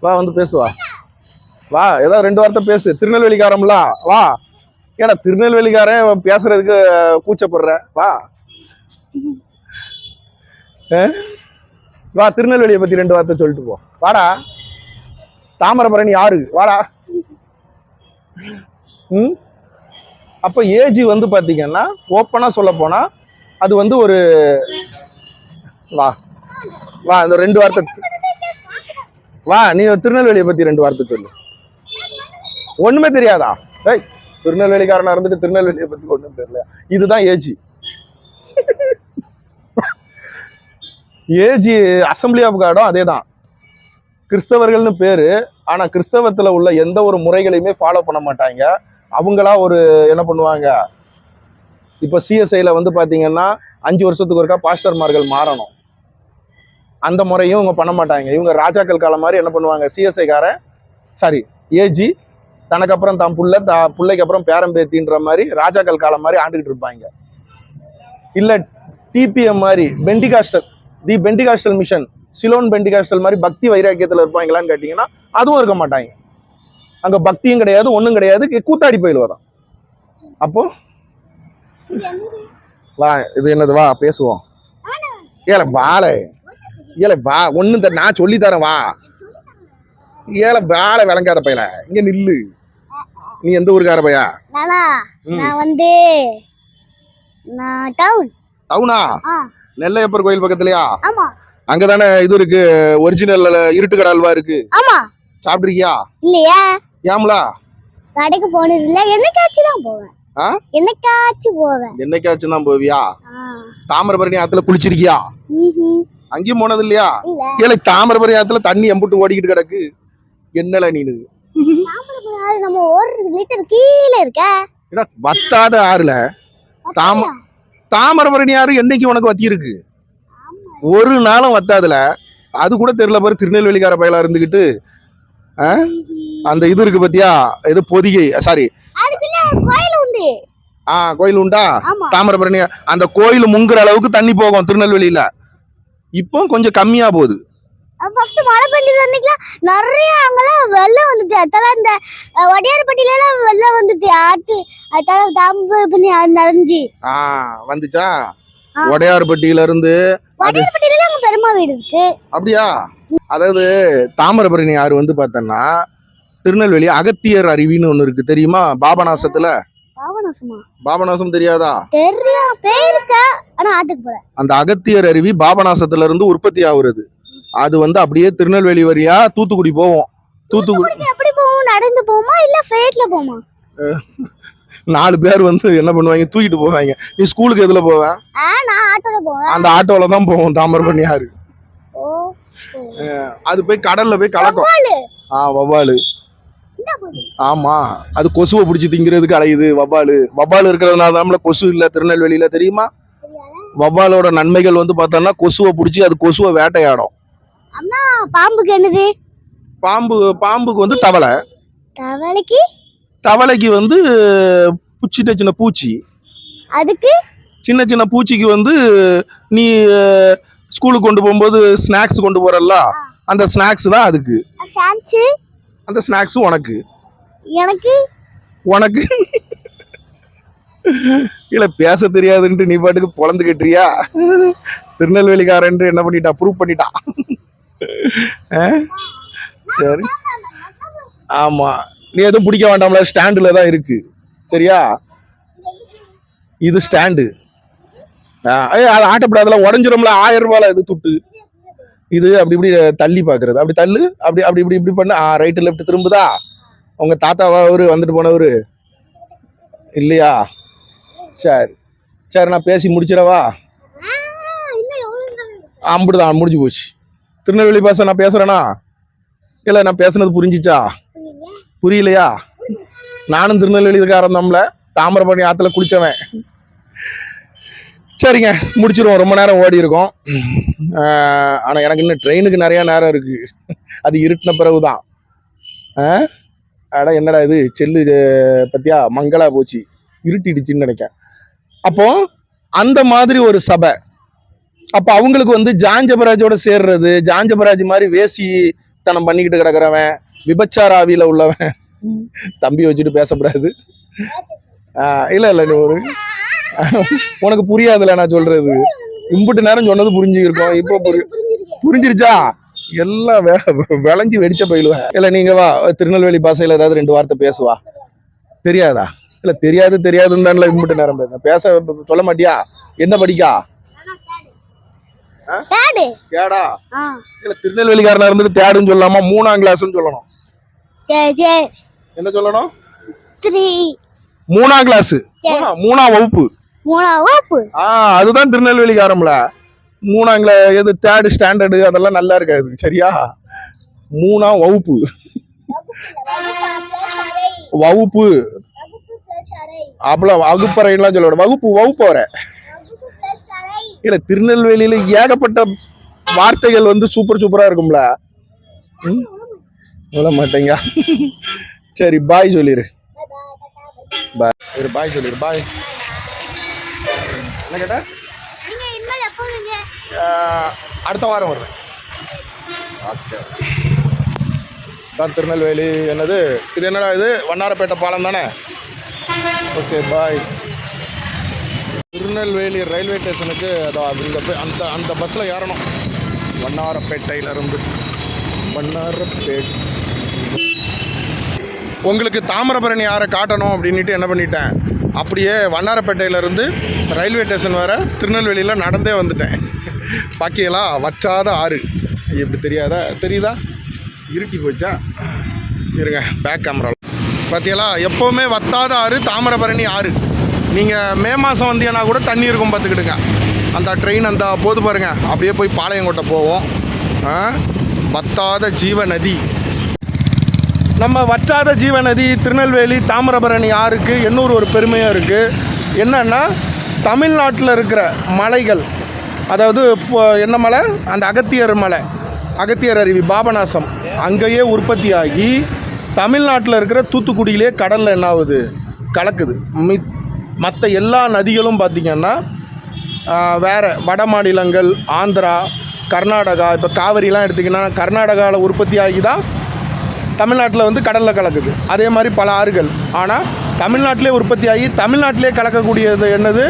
வா வந்து பேசுவா. வா ஏதாவது 2 வார்த்தை பேசு. திருநெல்வேலிக்காரம்ல வா. ஏன்னா திருநெல்வேலிக்காரன் பேசுறதுக்கு கூச்சப்படுற. வா வா, திருநெல்வேலியை பத்தி 2 வார்த்தை சொல்லிட்டு போ. வாடா. தாமிரபரணி யாரு? வாடா. அப்ப ஏஜி வந்து பாத்தீங்கன்னா ஓப்பனா சொல்ல போனா அது வந்து ஒரு வா வா இந்த 2 வார்த்தை வா. நீ திருநெல்வேலியை பத்தி 2 வார்த்தை சொல்லு. ஒண்ணுமே தெரியாதா? ஏய், திருநெல்வேலிக்காரனா இருந்துட்டு திருநெல்வேலியை பத்தி ஒண்ணும் தெரியல. இதுதான் ஏஜி. ஏஜி அசம்பிளி ஆஃப் காடும் அதேதான். கிறிஸ்தவர்கள்னு பேரு. ஆனா கிறிஸ்தவத்துல உள்ள எந்த ஒரு முறைகளையுமே ஃபாலோ பண்ண மாட்டாங்க. அவங்களா ஒரு என்ன பண்ணுவாங்க, இப்ப சிஎஸ்ஐல வந்து பாத்தீங்கன்னா 5 வருஷத்துக்கு ஒருக்கா பாஸ்டர்மார்கள் மாறணும். அந்த முறையும் இவங்க பண்ண மாட்டாங்க. இவங்க ராஜாக்கள் காலம் மாதிரி என்ன பண்ணுவாங்க, சிஎஸ்ஐக்காரன் சாரி ஏஜி தனக்கு அப்புறம் தான் பிள்ளைக்கு அப்புறம் பேரம்பேத்தின்ற மாதிரி ராஜாக்கள் காலம் மாதிரி ஆண்டுகிட்டு இருப்பாங்க. இல்ல டிபிஎம் மாதிரி தி பெண்டிகாஸ்டல் மிஷன், சிலோன் பெண்டிகாஸ்டல் மாதிரி பக்தி வைராக்கியத்துல இருப்பாங்களான்னு கேட்டீங்கன்னா அதுவும் இருக்க மாட்டாங்க. அங்க பக்தியும் கிடையாது, ஒண்ணும் கிடையாது, கூத்தாடி பயில் வரும். அப்போ வா, இது என்னது, வா பேசுவோம். ஏல வாழை, ஏல வா, ஒண்ணு நான் சொல்லி தரேன் வா. ஏல வாழை விளங்காத பையல, இங்க நில்லு. நீ எந்த ஊருக்கார பையா? நான் வந்து டவுனா? நெல்லையப்பர் கோயில் பக்கத்துலயா? ஆமா. அங்கதானே இது இருக்கு, ஒரிஜினல் இருட்டுக்கடை அல்வா இருக்கு. ஆமா. சாப்பிட்டிருக்கியா? இல்லையா? ஏம்லா? கடைக்கு போனது இல்ல, என்னைக்காச்சும் தான் போவேன். என்னைக்காச்சும் தான் போவியா? தாமிரபரணி ஆத்துல குளிச்சிருக்கியா? அங்கேயும் போனது இல்லையா? ஏல தாமிரபரணி ஆத்துல தண்ணி எம்புட்டு ஓடிக்கிட்டு கிடக்கு. என்னல நீனு? நம்ம 1 லிட்டர் கீழ இருக்க. வத்தாத ஆறுல தாமிரபரணி ஆறு என்னைக்கு உனக்கு வத்தி இருக்கு? ஒரு நாளும் வத்தாதுல. அது கூட தெரியல பாரு, திருநெல்வேலிக்கார பயலா இருந்துகிட்டு. அந்த இது இருக்கு பத்தியா, இது பொதிகை, சாரி கோயில் உண்டா? தாமிரபரணி அந்த கோயில் முங்குற அளவுக்கு தண்ணி போகும் திருநெல்வேலியில. இப்போ கொஞ்சம் கம்மியா போகுது. ஃபர்ஸ்ட் மழை பெஞ்சது அன்னைக்குலாம் நிறைய அங்கெல்லாம் வெள்ளம் வந்துச்சு. அதெல்லாம் இந்த வடியார்பட்டியில எல்லாம் வெள்ளம் வந்துச்சு. அதெல்லாம் தாமிரபரணி நிறைஞ்சி வந்துச்சா? வடியார்பட்டியில இருந்து வடியார்பட்டியில அங்க பெருமா வீடு இருக்கு. அப்படியா? அதாவது தாமிரபரணி ஆறு வந்து பார்த்தோன்னா திருநெல்வேலி அகத்தியர் அருவின்னு ஒண்ணு இருக்கு, தெரியுமா? பாபநாசத்துல. பாபநாசம் தெரியாதா? தெரியும், பேருக்கு. ஆனா ஆத்துக்கு போற அந்த அகத்தியர் அருவி பாபநாசத்துல இருந்து உற்பத்தி ஆகுறது. அது வந்து அப்படியே திருநெல்வேலி வழியா தூத்துக்குடி போவோம். தூத்துக்குடி எப்படி போவோம்? நடந்து போமா இல்ல ஃபிளைட்ல போமா? 4 பேர் வந்து என்ன பண்ணுவாங்க, தூக்கிட்டு போவாங்க. நீ ஸ்கூலுக்கு எதுல போவ? நான் ஆட்டோல போவேன். அந்த ஆட்டோல தான் போவோம் தாமிரபரணி ஆறு. அது போய் கடல்ல போய் கலக்கும். வவ்வாலு. ஆமா, அது கொசுவை பிடிச்சி திங்கிறதுக்கு அலையுது வவ்வாலு. வவ்வாலு இருக்கிறதுனால தான் கொசு இல்ல திருநெல்வேலியில, தெரியுமா? வவ்வாலோட நன்மைகள் வந்து பார்த்தோம்னா கொசுவை பிடிச்சி அது கொசுவை வேட்டையாடும். பாம்புக்கு என்னது? பாம்புக்கு வந்து தவளை. தவளைக்கு வந்து சின்ன சின்ன பூச்சி. அதுக்கு சின்ன சின்ன பூச்சிக்கு வந்து நீ ஸ்கூலுக்கு கொண்டு போகும்போது ஸ்நாக்ஸ் கொண்டு போறல்ல, அந்த ஸ்நாக்ஸ் தான் அதுக்கு. அந்த ஸ்நாக்ஸ் உனக்கு. உனக்கு இல்ல பேச தெரியாதுன்ட்டு நீ பாட்டுக்கு பொழந்து கட்டுறியா? திருநெல்வேலிக்காரன் என்ன பண்ணிட்டா, ப்ரூவ் பண்ணிட்டா. சரி, ஆமா. நீ எதுவும் பிடிக்க வேண்டாம்ல, ஸ்டாண்டுல தான் இருக்கு, சரியா? இது ஸ்டாண்டு. அது ஆட்டப்படாதுல, உடஞ்சிரும்ல. 1000 ரூபாயில இது துட்டு. இது அப்படி இப்படி தள்ளி பாக்குறது. அப்படி தள்ளு, அப்படி அப்படி இப்படி இப்படி பண்ண ரைட் லெஃப்ட் திரும்புதா? உங்க தாத்தாவா அவரு வந்துட்டு போனவரு இல்லையா? சரி சரி, நான் பேசி முடிச்சிடவா? அம்புடுதான், முடிஞ்சு போச்சு. திருநெல்வேலி பாஷை நான் பேசுறேனா இல்ல? நான் பேசுனது புரிஞ்சிச்சா? புரியலையா? நானும் திருநெல்வேலிக்காரன் தான்ல, தாமிரபரணி ஆத்துல குளிச்சவன். சரிங்க, முடிச்சிருவோம். ரொம்ப நேரம் ஓடி இருக்கோம். ஆனா எனக்கு இன்னும் ட்ரெயினுக்கு நிறைய நேரம் இருக்கு. அது இருட்டின பிறகுதான். அட என்னடா இது செல்லு பத்தியா மங்களா போச்சு, இருட்டிடுச்சுன்னு நினைக்கிறேன். அப்போ அந்த மாதிரி ஒரு சபை. அப்ப அவங்களுக்கு வந்து ஜான் ஜபராஜோட சேர்றது, ஜான் ஜபராஜ் மாதிரி வேசி வேலைத்தனம் பண்ணிக்கிட்டு கிடக்குறவன், விபச்சார ஆவியில உள்ளவன், தம்பி வச்சுட்டு பேசக்கூடாது. இல்ல இல்ல, நீ ஒரு உனக்கு புரியாதுல நான் சொல்றது. இம்புட்டு நேரம் சொன்னது புரிஞ்சுக்கிருக்கோம். இப்போ புரிஞ்சிருச்சா? எல்லாம் விளைஞ்சு வெடிச்ச பயிலுவேன். இல்ல நீங்க வா, திருநெல்வேலி பாஷையில ஏதாவது 2 வார்த்தை பேசுவா. தெரியாதா? இல்ல தெரியாதுன்னு தானே இம்புட்டு நேரம் பேச சொல்ல மாட்டியா? என்ன படிக்கா? தேடா? இல்ல திருநெல்வேலிக்காரனா இருந்துட்டு தேடுன்னு சொல்லாம 3ஆம் கிளாஸ்னு சொல்லணும். என்ன சொல்லணும்? 3ஆம் கிளாஸ், 3ஆம் வகுப்பு. அதுதான் திருநெல்வேலிக்காரம்ல. 3ஆம் கிளாஸ் எது, 3rd ஸ்டாண்டர்டு அதெல்லாம் நல்லா இருக்காது. சரியா? 3ஆம் வகுப்பு. வகுப்பு அப்பல வகுப்பறைலாம் சொல்ல, வகுப்பு வர. இல்ல திருநெல்வேலியில ஏகப்பட்ட வார்த்தைகள் வந்து சூப்பரா இருக்கும்ல. சொல்ல மாட்டேங்க. சரி பாய் சொல்லிரு. பாய் சொல்லிரு. பாய். என்ன கேட்ட? அடுத்த வாரம் வருவேன். திருநெல்வேலி என்னது இது? என்னடா இது? வண்ணாரப்பேட்டை பாலம் தானே? Okay bye. திருநெல்வேலி ரயில்வே ஸ்டேஷனுக்கு அந்த அந்த பஸ்ஸில் ஏறணும். வண்ணாரப்பேட்டையிலிருந்து. உங்களுக்கு தாமிரபரணி ஆறை காட்டணும் அப்படின்ட்டு என்ன பண்ணிட்டேன், அப்படியே வண்ணாரப்பேட்டையிலேருந்து ரயில்வே ஸ்டேஷன் வர திருநெல்வேலியில் நடந்தே வந்துட்டேன். பாக்கியலா வற்றாத ஆறு. எப்படி தெரியுதா? இருட்டி போச்சா? இருங்க பேக் கேமரா. பாத்தியலா எப்போவுமே வத்தாத ஆறு தாமிரபரணி ஆறு. நீங்கள் மே மாதம் வந்தீங்கன்னா கூட தண்ணி இருக்கும் பார்த்துக்கிடுங்க. அந்த ட்ரெயின் அந்த போது பாருங்க, அப்படியே போய் பாளையங்கோட்டை போவோம். வத்தாத ஜீவ நதி. நம்ம வற்றாத ஜீவ நதி திருநெல்வேலி தாமிரபரணி ஆறுக்கு இன்னொரு ஒரு பெருமையாக இருக்குது. என்னன்னா, தமிழ்நாட்டில் இருக்கிற மலைகள், அதாவது இப்போ என்ன மலை, அந்த அகத்தியர் மலை, அகத்தியர் அருவி பாபநாசம், அங்கேயே உற்பத்தி ஆகி தமிழ்நாட்டில் இருக்கிற தூத்துக்குடியிலே கடலில் என்ன ஆகுது, கலக்குது. மற்ற எல்லா நதிகளும் பார்த்திங்கன்னா வேறு வட மாநிலங்கள், ஆந்திரா, கர்நாடகா, இப்போ காவிரிலாம் எடுத்திங்கன்னா கர்நாடகாவில் உற்பத்தி ஆகி தான் தமிழ்நாட்டில் வந்து கடலில் கலக்குது. அதே மாதிரி பல ஆறுகள். ஆனால் தமிழ்நாட்டிலே உற்பத்தி ஆகி தமிழ்நாட்டிலே கலக்கக்கூடியது என்னது,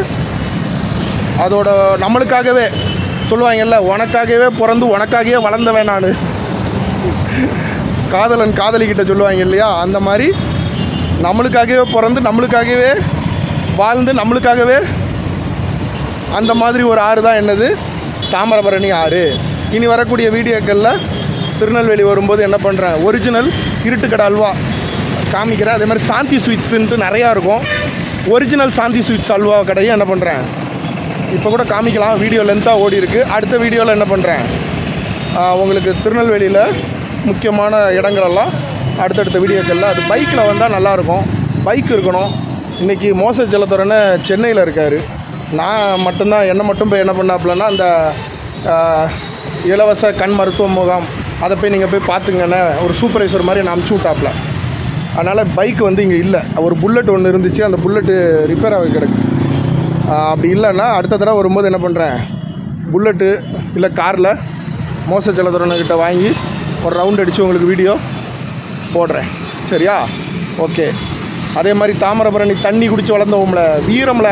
அதோட நம்மளுக்காகவே சொல்லுவாங்கல்ல, உனக்காகவே பிறந்து உனக்காகவே வளர்ந்தவன் நான், காதலன் காதலிக்கிட்ட சொல்லுவாங்க இல்லையா, அந்த மாதிரி நம்மளுக்காகவே பிறந்து நம்மளுக்காகவே வாழ்ந்து நம்மளுக்காகவே அந்த மாதிரி ஒரு ஆறு தான் என்னது, தாமிரபரணி ஆறு. இனி வரக்கூடிய வீடியோக்களில் திருநெல்வேலி வரும்போது என்ன பண்ணுறேன், ஒரிஜினல் இருட்டுக்கடை அல்வா காமிக்கிறேன். அதே மாதிரி சாந்தி ஸ்வீட்ஸுன்ட்டு நிறையா இருக்கும். ஒரிஜினல் சாந்தி ஸ்வீட்ஸ் அல்வா கடையும் என்ன பண்ணுறேன், இப்போ கூட காமிக்கலாம். வீடியோ லென்த்தாக ஓடி இருக்குது. அடுத்த வீடியோவில் என்ன பண்ணுறேன், உங்களுக்கு திருநெல்வேலியில் முக்கியமான இடங்களெல்லாம் அடுத்தடுத்த வீடியோக்களில். அது பைக்கில் வந்தால் நல்லாயிருக்கும். பைக் இருக்கணும். இன்றைக்கி மோச செல்லத்துறன்னு சென்னையில் இருக்கார். நான் மட்டும்தான், என்னை மட்டும் போய் என்ன பண்ணாப்புலன்னா, அந்த இலவச கண் மருத்துவ முகாம் அதை போய் நீங்கள் போய் பார்த்துங்கன்னு ஒரு சூப்பர்வைசர் மாதிரி நான் அனுப்பிச்சி விட்டாப்புல. அதனால் பைக் வந்து இங்கே இல்லை. ஒரு புல்லட் ஒன்று இருந்துச்சு, அந்த புல்லட்டு ரிப்பேர் ஆகி கிடக்கு. அப்படி இல்லைன்னா அடுத்த தடவை வரும்போது என்ன பண்ணுறேன், புல்லட்டு இல்லை காரில் மோச செல்லத்துறன்கிட்ட வாங்கி ஒரு ரவுண்ட் அடித்து உங்களுக்கு வீடியோ போடுறேன். சரியா? ஓகே. அதே மாதிரி தாமிரபரணி தண்ணி குடித்து வளர்ந்தவோம்ல, வீரம்ல,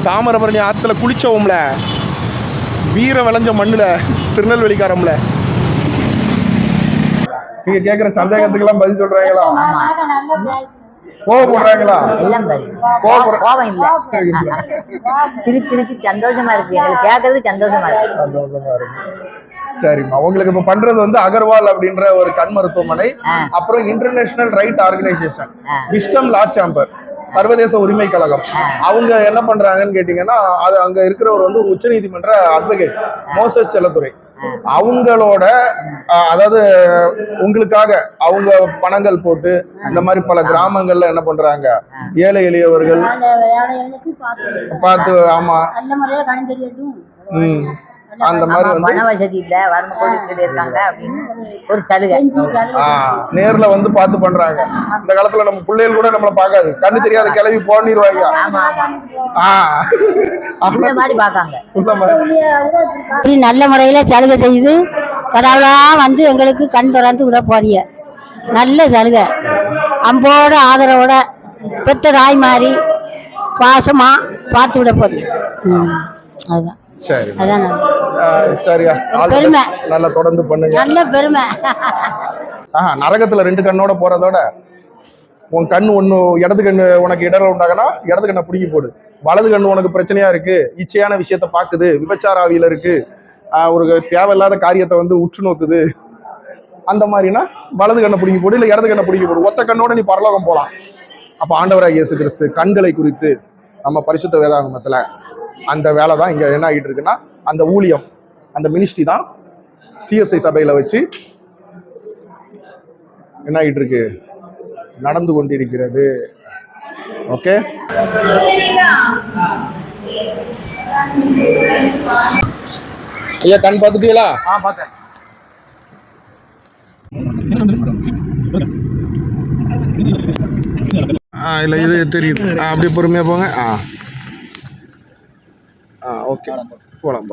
தாமிரபரணி ஆற்றுல குளித்தவோம்ல, வீரம் விளைஞ்ச மண்ணில், திருநெல்வேலிக்காரம்ல. நீங்க கேக்குற சந்தேகத்துக்கெல்லாம் பதில் சொல்றாங்களா? கோவப்படுறாங்களா? எல்லாம் கோபம் இல்ல, சிரிச்சு சந்தோஷமா இருக்கு. எங்களுக்கு கேட்கறது சந்தோஷமா இருக்கு. சரிம்மா, உங்களுக்கு இப்ப பண்றது வந்து அகர்வால் அப்படின்ற ஒரு கண் மருத்துவமனை, அப்புறம் இன்டர்நேஷனல் ரைட் ஆர்கனைசேஷன், விஸ்டம் லா சேம்பர், சர்வதேச உரிமை கழகம். அவங்க என்ன பண்றாங்கன்னு கேட்டீங்கன்னா, அது அங்க இருக்கிறவர் வந்து ஒரு உச்சநீதிமன்ற அட்வொகேட் மோசஸ் செல்லத்துறை. அவங்களோட அதாவது உங்களுக்காக அவங்க பணங்கள் போட்டு இந்த மாதிரி பல கிராமங்கள்ல என்ன பண்றாங்க, ஏழை எளியவர்கள் பார்த்து, ஆமா அந்த மாதிரி வந்து பண வசதி இல்ல, வறுமை கோடிட்டு இருக்காங்க அப்படின்னு ஒரு சலுகை நேர்ல வந்து பார்த்து பண்றாங்க. இந்த காலத்துல நம்ம பிள்ளைகள் கூட நம்மள பார்க்காது, கண்ணு தெரியாத கிளவி போனிடுவாங்க. அந்த மாதிரி பார்க்காங்க. நல்ல முறையில சலுகை செய்து கடவுளாக வந்து எங்களுக்கு கண் திறந்து விட போறீங்க. நல்ல சலுகை, அம்போட ஆதரவோட பெத்த தாய் மாதிரி பாசமா பார்த்து விட போறீங்க. அதுதான் சரி அதான் நல்லது. சரியா, பெருமை. நல்லா தொடர்ந்து பண்ணுங்க. நல்ல பெருமை. நரகத்துல 2 கண்ணோட போறதோட உன் கண் ஒண்ணு, இடது கண்ணு உனக்கு இடர்ல உண்டாகனா இடது கண்ணை பிடிங்கி போடு. வலது கண்ணு உனக்கு பிரச்சனையா இருக்கு, இச்சையான விஷயத்த பாக்குது, விபச்சார ஆவியில இருக்கு, ஒரு தேவையில்லாத காரியத்தை வந்து உற்று நோக்குது, அந்த மாதிரினா வலது கண்ணை பிடிங்கி போடு, இல்ல இடது கண்ணை பிடிங்கி போடு. ஒத்த கண்ணோட நீ பரலோகம் போலாம். அப்ப ஆண்டவராகிய இயேசு கிறிஸ்து கண்களை குறித்து நம்ம பரிசுத்த வேதாகமத்துல அந்த வேலை தான் இங்க என்ன ஆகிட்டு இருக்குன்னா, அந்த ஊழியம், அந்த மினிஸ்ட்ரி தான் சிஎஸ்ஐ சபையில வச்சு என்ன ஆகிட்டு இருக்கு, நடந்து கொண்டிருக்கிறது. ஓகே, ஐயா கண் பார்த்துட்டீங்களா? பார்த்தேன். இல்ல இது தெரியுது. அப்படியே பொறுமையா போங்க. ஓகே, போலாம்.